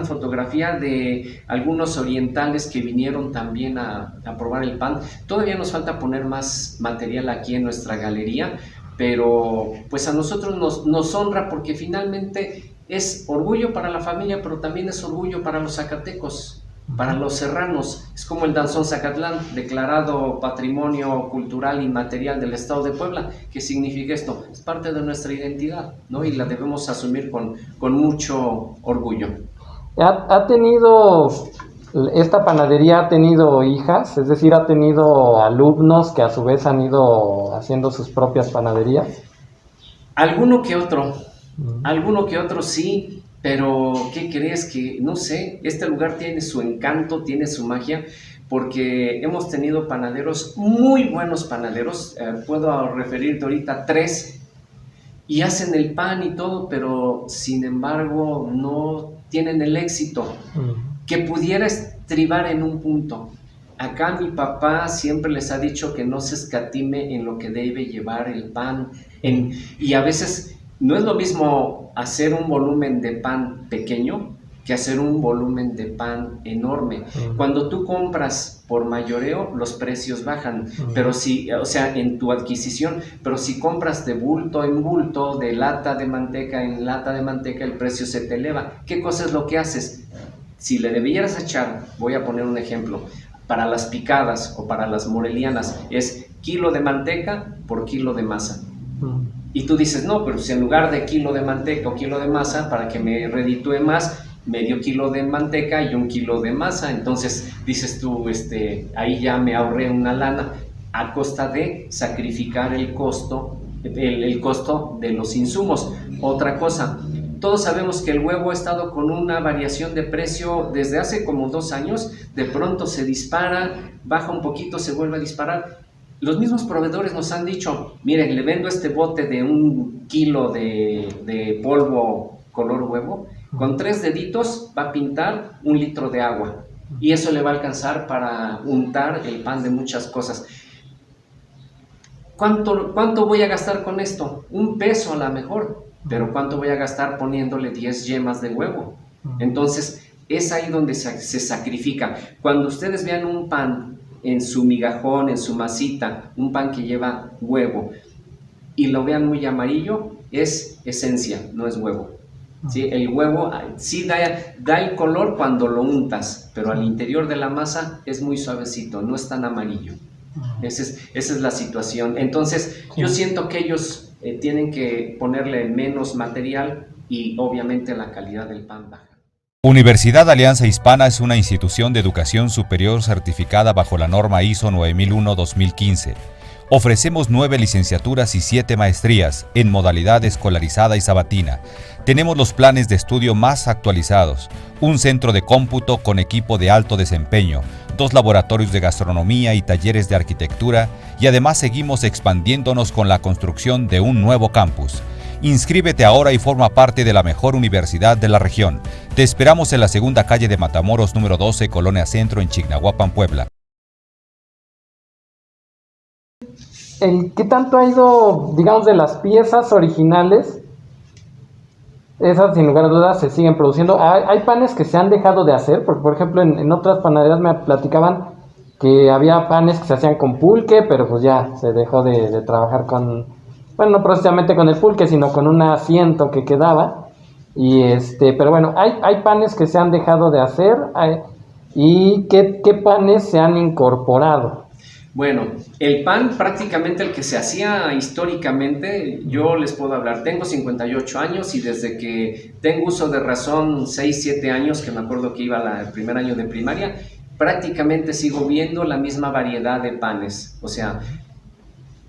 fotografía de algunos orientales que vinieron también a probar el pan. Todavía nos falta poner más material aquí en nuestra galería, pero pues a nosotros nos honra porque finalmente es orgullo para la familia, pero también es orgullo para los zacatecos, para los serranos. Es como el danzón Zacatlán, declarado Patrimonio Cultural Inmaterial del Estado de Puebla. ¿Qué significa esto? Es parte de nuestra identidad, ¿no? Y la debemos asumir con mucho orgullo. ¿Esta panadería ha tenido hijas? Es decir, ¿ha tenido alumnos que a su vez han ido haciendo sus propias panaderías? Alguno que otro sí. Pero, ¿qué crees? Que, no sé, este lugar tiene su encanto, tiene su magia, porque hemos tenido panaderos, muy buenos panaderos, puedo referirte ahorita 3, y hacen el pan y todo, pero sin embargo no tienen el éxito que pudiera estribar en un punto. Acá mi papá siempre les ha dicho que no se escatime en lo que debe llevar el pan, y a veces... No es lo mismo hacer un volumen de pan pequeño que hacer un volumen de pan enorme. Cuando tú compras por mayoreo, los precios bajan, pero en tu adquisición, pero si compras de bulto en bulto, de lata de manteca en lata de manteca, el precio se te eleva. ¿Qué cosa es lo que haces? Si le debieras echar, voy a poner un ejemplo, para las picadas o para las morelianas, es kilo de manteca por kilo de masa. Y tú dices, no, pero si en lugar de kilo de manteca o kilo de masa, para que me reditúe más, medio kilo de manteca y 1 kilo de masa. Entonces dices tú, ahí ya me ahorré una lana a costa de sacrificar el costo de los insumos. Otra cosa, todos sabemos que el huevo ha estado con una variación de precio desde hace como 2 años. De pronto se dispara, baja un poquito, se vuelve a disparar. Los mismos proveedores nos han dicho, miren, le vendo este bote de 1 kilo de polvo color huevo, con 3 deditos va a pintar 1 litro de agua y eso le va a alcanzar para untar el pan de muchas cosas. ¿Cuánto voy a gastar con esto? 1 peso a lo mejor, pero ¿cuánto voy a gastar poniéndole 10 yemas de huevo? Entonces, es ahí donde se sacrifica. Cuando ustedes vean un pan en su migajón, en su masita, un pan que lleva huevo, y lo vean muy amarillo, es esencia, no es huevo. ¿Sí? El huevo sí da el color cuando lo untas, pero al interior de la masa es muy suavecito, no es tan amarillo. Esa es la situación. Entonces, yo siento que ellos tienen que ponerle menos material y obviamente la calidad del pan baja. Universidad Alianza Hispana es una institución de educación superior certificada bajo la norma ISO 9001-2015, Ofrecemos 9 licenciaturas y 7 maestrías en modalidad escolarizada y sabatina. Tenemos los planes de estudio más actualizados, un centro de cómputo con equipo de alto desempeño, 2 laboratorios de gastronomía y talleres de arquitectura, y además seguimos expandiéndonos con la construcción de un nuevo campus. Inscríbete ahora y forma parte de la mejor universidad de la región. Te esperamos en la segunda calle de Matamoros, número 12, Colonia Centro, en Chignahuapan, Puebla. ¿Qué tanto ha ido, digamos, de las piezas originales? Esas, sin lugar a dudas, se siguen produciendo. Hay panes que se han dejado de hacer, porque, por ejemplo, en otras panaderías me platicaban que había panes que se hacían con pulque, pero pues ya se dejó de trabajar con, bueno, no precisamente con el pulque, sino con un asiento que quedaba. Pero bueno, hay panes que se han dejado de hacer. ¿Y qué panes se han incorporado? Bueno, el pan prácticamente el que se hacía históricamente, yo les puedo hablar, tengo 58 años y desde que tengo uso de razón 6, 7 años, que me acuerdo que iba el primer año de primaria, prácticamente sigo viendo la misma variedad de panes, o sea,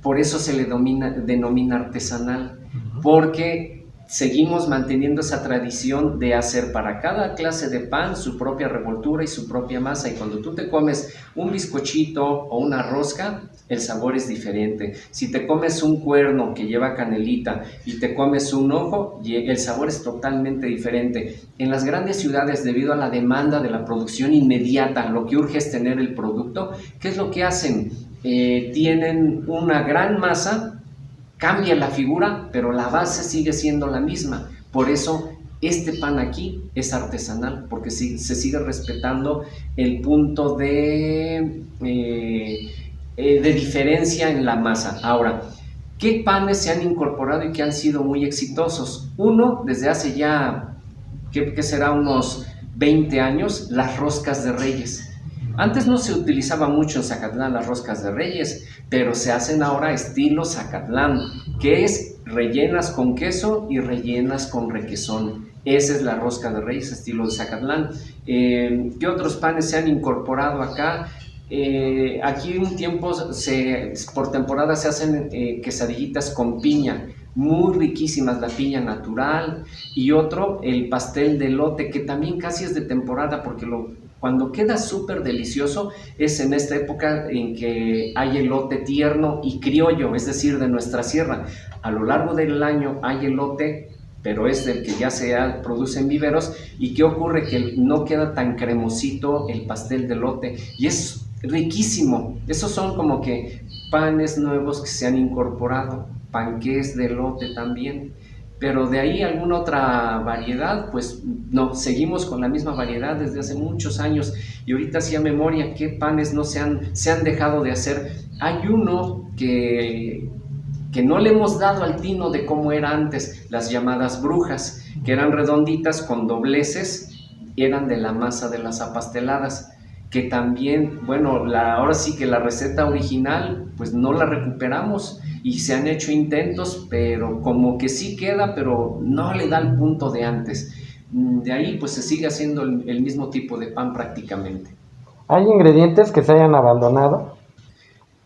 por eso se le denomina artesanal, porque seguimos manteniendo esa tradición de hacer para cada clase de pan su propia revoltura y su propia masa, y cuando tú te comes un bizcochito o una rosca, el sabor es diferente. Si te comes un cuerno que lleva canelita y te comes un ojo, el sabor es totalmente diferente. En las grandes ciudades, debido a la demanda de la producción inmediata, lo que urge es tener el producto. ¿Qué es lo que hacen? Tienen una gran masa, cambia la figura, pero la base sigue siendo la misma. Por eso este pan aquí es artesanal, porque se sigue respetando el punto de diferencia en la masa. Ahora, ¿qué panes se han incorporado y que han sido muy exitosos? Uno, desde hace ya, ¿qué será? Unos 20 años, las roscas de Reyes. Antes no se utilizaba mucho en Zacatlán las roscas de Reyes, pero se hacen ahora estilo Zacatlán, que es rellenas con queso y rellenas con requesón. Esa es la rosca de Reyes, estilo de Zacatlán. ¿Qué otros panes se han incorporado acá? Aquí un tiempo, por temporada, se hacen quesadillitas con piña, muy riquísimas, la piña natural, y otro, el pastel de elote, que también casi es de temporada, porque cuando queda súper delicioso es en esta época en que hay elote tierno y criollo, es decir, de nuestra sierra. A lo largo del año hay elote, pero es del que ya se produce en viveros. ¿Y qué ocurre? Que no queda tan cremosito el pastel de elote, y es riquísimo. Esos son como que panes nuevos que se han incorporado, panqués de elote también. Pero de ahí alguna otra variedad, pues no, seguimos con la misma variedad desde hace muchos años. Y ahorita sí a memoria, ¿qué panes no se han dejado de hacer? Hay uno que no le hemos dado al tino de cómo era antes, las llamadas brujas, que eran redonditas con dobleces, eran de la masa de las apasteladas, que también, bueno, ahora sí que la receta original, pues no la recuperamos, y se han hecho intentos, pero como que sí queda, pero no le da el punto de antes. De ahí pues se sigue haciendo el mismo tipo de pan prácticamente. ¿Hay ingredientes que se hayan abandonado?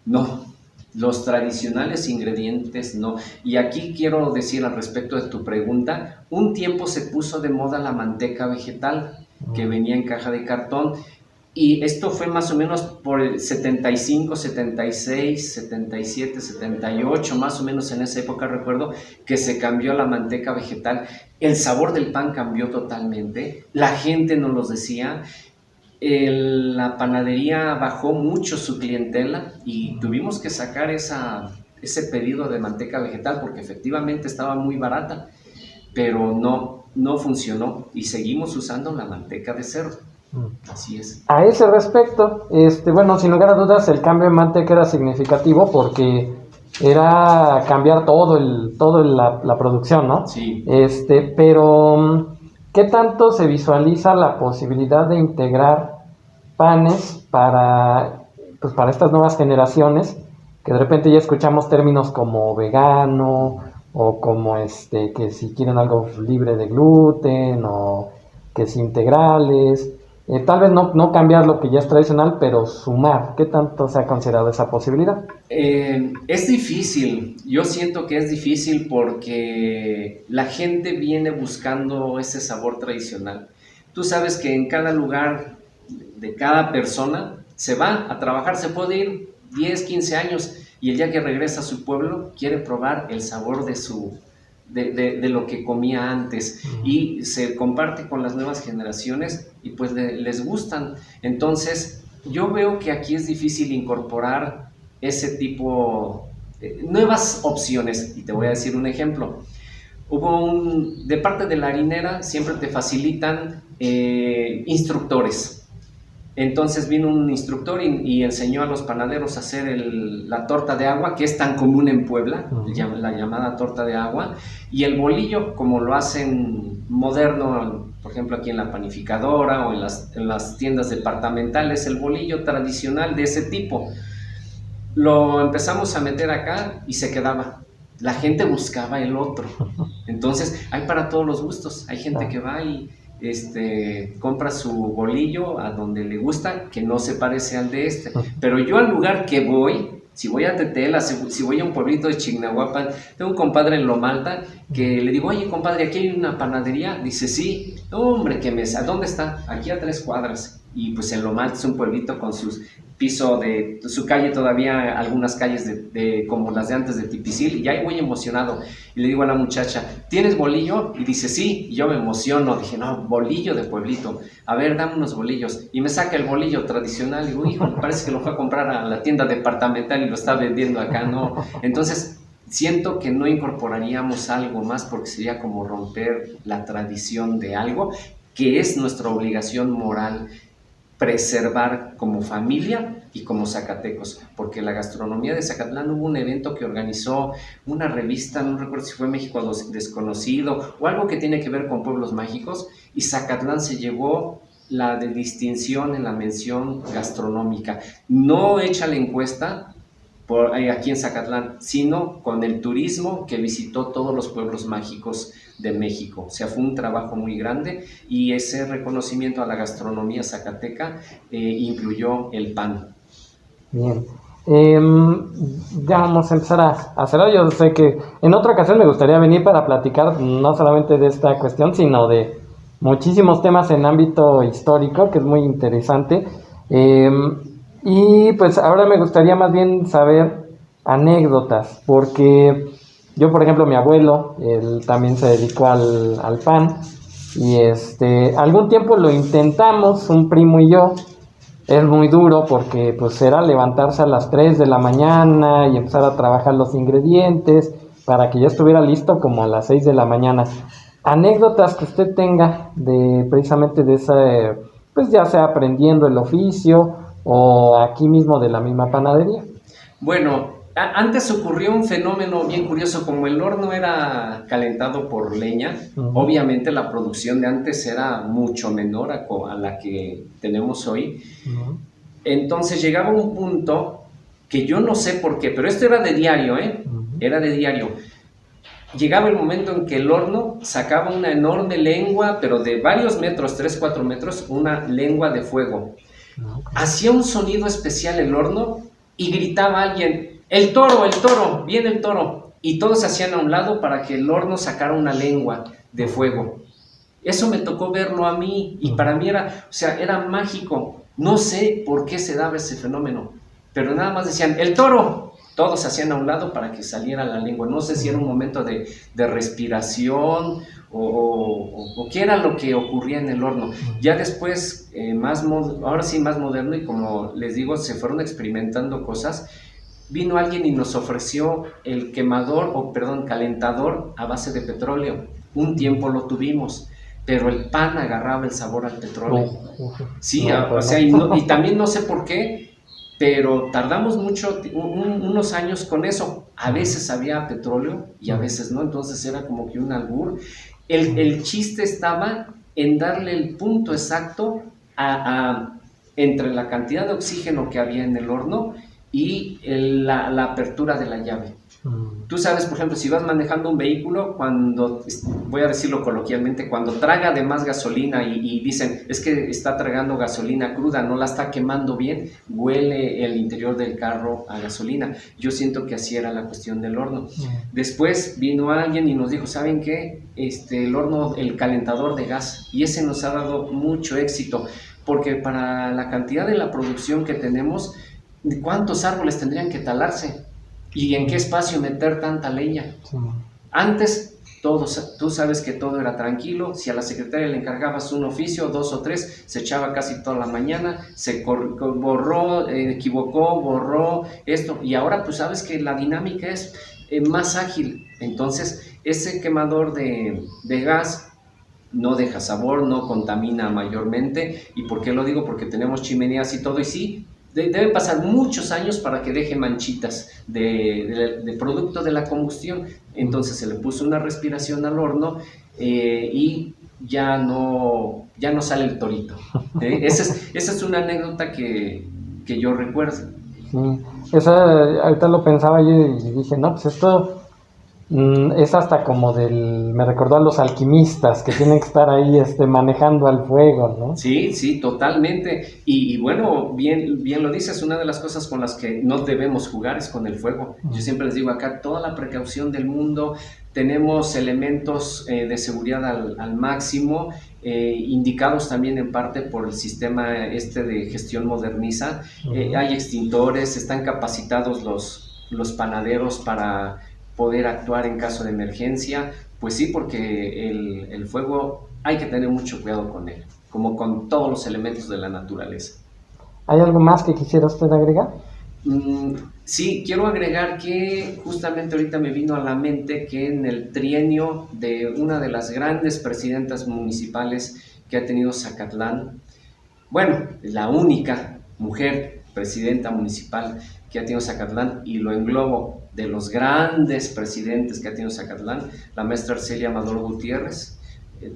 No, los tradicionales ingredientes no. Y aquí quiero decir al respecto de tu pregunta, un tiempo se puso de moda la manteca vegetal, que venía en caja de cartón. Y esto fue más o menos por el 75, 76, 77, 78, más o menos en esa época recuerdo que se cambió a la manteca vegetal. El sabor del pan cambió totalmente, la gente nos lo decía, la panadería bajó mucho su clientela y tuvimos que sacar ese pedido de manteca vegetal porque efectivamente estaba muy barata, pero no funcionó y seguimos usando la manteca de cerdo. Así es. A ese respecto, bueno, sin lugar a dudas, el cambio de manteca era significativo porque era cambiar la producción, ¿no? Sí. Pero ¿qué tanto se visualiza la posibilidad de integrar panes para estas nuevas generaciones? Que de repente ya escuchamos términos como vegano o como que si quieren algo libre de gluten o que si integrales. Tal vez no cambiar lo que ya es tradicional, pero sumar. ¿Qué tanto se ha considerado esa posibilidad? Es difícil, yo siento que es difícil porque la gente viene buscando ese sabor tradicional. Tú sabes que en cada lugar de cada persona se va a trabajar, se puede ir 10, 15 años y el día que regresa a su pueblo quiere probar el sabor de lo que comía antes y se comparte con las nuevas generaciones y pues les gustan. Entonces yo veo que aquí es difícil incorporar ese tipo de nuevas opciones y te voy a decir un ejemplo. De parte de la harinera siempre te facilitan instructores. Entonces vino un instructor y enseñó a los panaderos a hacer la torta de agua, que es tan común en Puebla, la llamada torta de agua, y el bolillo, como lo hacen moderno, por ejemplo aquí en la panificadora o en las tiendas departamentales, el bolillo tradicional de ese tipo. Lo empezamos a meter acá y se quedaba. La gente buscaba el otro. Entonces, hay para todos los gustos. Hay gente que va y compra su bolillo a donde le gusta, que no se parece al de este. Pero yo al lugar que voy, si voy a Tetela, si voy a un pueblito de Chignahuapan, tengo un compadre en Lomalta que le digo, oye compadre, ¿aquí hay una panadería? Dice, sí. Hombre, ¿dónde está? Aquí a 3 cuadras. Y pues en Lomalta es un pueblito con sus piso de su calle, todavía algunas calles como las de antes de Tipicil, y ahí voy emocionado, y le digo a la muchacha, ¿tienes bolillo? Y dice, sí, y yo me emociono, dije, no, bolillo de pueblito, a ver, dame unos bolillos, y me saca el bolillo tradicional, y digo, hijo, parece que lo fue a comprar a la tienda departamental y lo está vendiendo acá, ¿no? Entonces, siento que no incorporaríamos algo más porque sería como romper la tradición de algo que es nuestra obligación moral preservar como familia y como zacatecos, porque la gastronomía de Zacatlán, hubo un evento que organizó una revista, no recuerdo si fue México Desconocido o algo que tiene que ver con pueblos mágicos, y Zacatlán se llevó la de distinción en la mención gastronómica, no hecha la encuesta aquí en Zacatlán, sino con el turismo que visitó todos los pueblos mágicos de México. O sea, fue un trabajo muy grande y ese reconocimiento a la gastronomía zacateca incluyó el pan. Bien. Ya vamos a empezar a hacerlo. Yo sé que en otra ocasión me gustaría venir para platicar no solamente de esta cuestión, sino de muchísimos temas en ámbito histórico, que es muy interesante. Y pues ahora me gustaría más bien saber anécdotas, porque yo, por ejemplo, mi abuelo, él también se dedicó al pan, y algún tiempo lo intentamos, un primo y yo. Es muy duro porque pues era levantarse a las 3 de la mañana y empezar a trabajar los ingredientes para que ya estuviera listo como a las 6 de la mañana. Anécdotas que usted tenga precisamente de esa, pues ya sea aprendiendo el oficio o aquí mismo de la misma panadería. Bueno, antes ocurrió un fenómeno bien curioso, como el horno era calentado por leña, obviamente la producción de antes era mucho menor a la que tenemos hoy. Entonces llegaba un punto que yo no sé por qué, pero esto era de diario, era de diario. Llegaba el momento en que el horno sacaba una enorme lengua, pero de varios metros, 3, 4 metros, una lengua de fuego. Hacía un sonido especial el horno y gritaba alguien, ¡el toro, viene el toro! Y todos se hacían a un lado para que el horno sacara una lengua de fuego. Eso me tocó verlo a mí y para mí era mágico. No sé por qué se daba ese fenómeno, pero nada más decían, ¡el toro! Todos se hacían a un lado para que saliera la lengua. No sé si era un momento de respiración o qué era lo que ocurría en el horno. Ya después, ahora sí más moderno, y como les digo, se fueron experimentando cosas. Vino alguien y nos ofreció el calentador a base de petróleo. Un tiempo lo tuvimos, pero el pan agarraba el sabor al petróleo. Sí, y también no sé por qué, pero tardamos unos años con eso. A veces había petróleo y a veces no, entonces era como que un albur. El chiste estaba en darle el punto exacto entre la cantidad de oxígeno que había en el horno y la apertura de la llave. Tú sabes, por ejemplo, si vas manejando un vehículo, cuando, voy a decirlo coloquialmente, cuando traga de más gasolina y dicen, es que está tragando gasolina cruda, no la está quemando bien, huele el interior del carro a gasolina. Yo siento que así era la cuestión del horno. Después vino alguien y nos dijo, ¿saben qué? El horno, el calentador de gas, y ese nos ha dado mucho éxito, porque para la cantidad de la producción que tenemos, ¿cuántos árboles tendrían que talarse? ¿Y en qué espacio meter tanta leña? Sí. Antes, tú sabes que todo era tranquilo. Si a la secretaria le encargabas un oficio, 2 o 3, se echaba casi toda la mañana, se borró, equivocó, borró esto. Y ahora pues sabes que la dinámica es más ágil. Entonces, ese quemador de gas no deja sabor, no contamina mayormente. ¿Y por qué lo digo? Porque tenemos chimeneas y todo, y sí, deben pasar muchos años para que deje manchitas de producto de la combustión. Entonces se le puso una respiración al horno y ya no sale el torito. Esa es una anécdota que yo recuerdo. Sí, ahorita lo pensaba yo y dije, no, pues esto es hasta como me recordó a los alquimistas que tienen que estar ahí manejando al fuego, ¿no? Sí, sí, totalmente. Y bueno, bien lo dices, una de las cosas con las que no debemos jugar es con el fuego. Yo siempre les digo acá, toda la precaución del mundo, tenemos elementos de seguridad al máximo, indicados también en parte por el sistema de gestión moderniza. Hay extintores, están capacitados los panaderos para poder actuar en caso de emergencia. Pues sí, porque el fuego hay que tener mucho cuidado con él, como con todos los elementos de la naturaleza. ¿Hay algo más que quisiera usted agregar? Sí, quiero agregar que justamente ahorita me vino a la mente que en el trienio de una de las grandes presidentas municipales que ha tenido Zacatlán, bueno, la única mujer presidenta municipal que ha tenido Zacatlán, y lo englobo, de los grandes presidentes que ha tenido Zacatlán, la maestra Arcelia Amador Gutiérrez,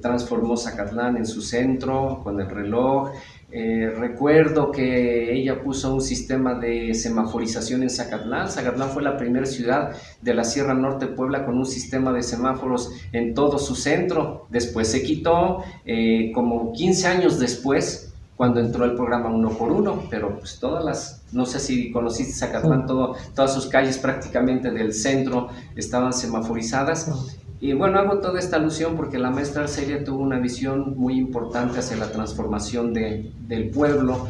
transformó Zacatlán en su centro con el reloj. Recuerdo que ella puso un sistema de semaforización en Zacatlán. Zacatlán fue la primera ciudad de la Sierra Norte de Puebla con un sistema de semáforos en todo su centro. Después se quitó, como 15 años después, cuando entró el programa 1x1, pero pues no sé si conociste Zacatlán, todas sus calles prácticamente del centro estaban semaforizadas. Y bueno, hago toda esta alusión porque la maestra Arcelia tuvo una visión muy importante hacia la transformación del pueblo.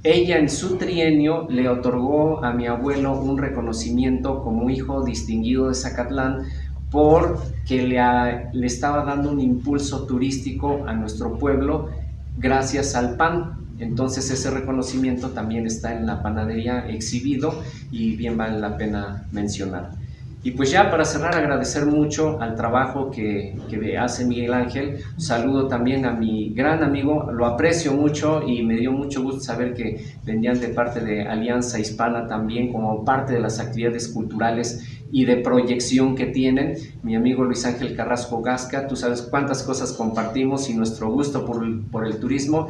Ella en su trienio le otorgó a mi abuelo un reconocimiento como hijo distinguido de Zacatlán, porque le estaba dando un impulso turístico a nuestro pueblo gracias al pan. Entonces ese reconocimiento también está en la panadería exhibido y bien vale la pena mencionar. Y pues ya para cerrar, agradecer mucho al trabajo que hace Miguel Ángel. Saludo también a mi gran amigo, lo aprecio mucho y me dio mucho gusto saber que venían de parte de Alianza Hispana también, como parte de las actividades culturales y de proyección que tienen. Mi amigo Luis Ángel Carrasco Gasca, tú sabes cuántas cosas compartimos y nuestro gusto por el turismo.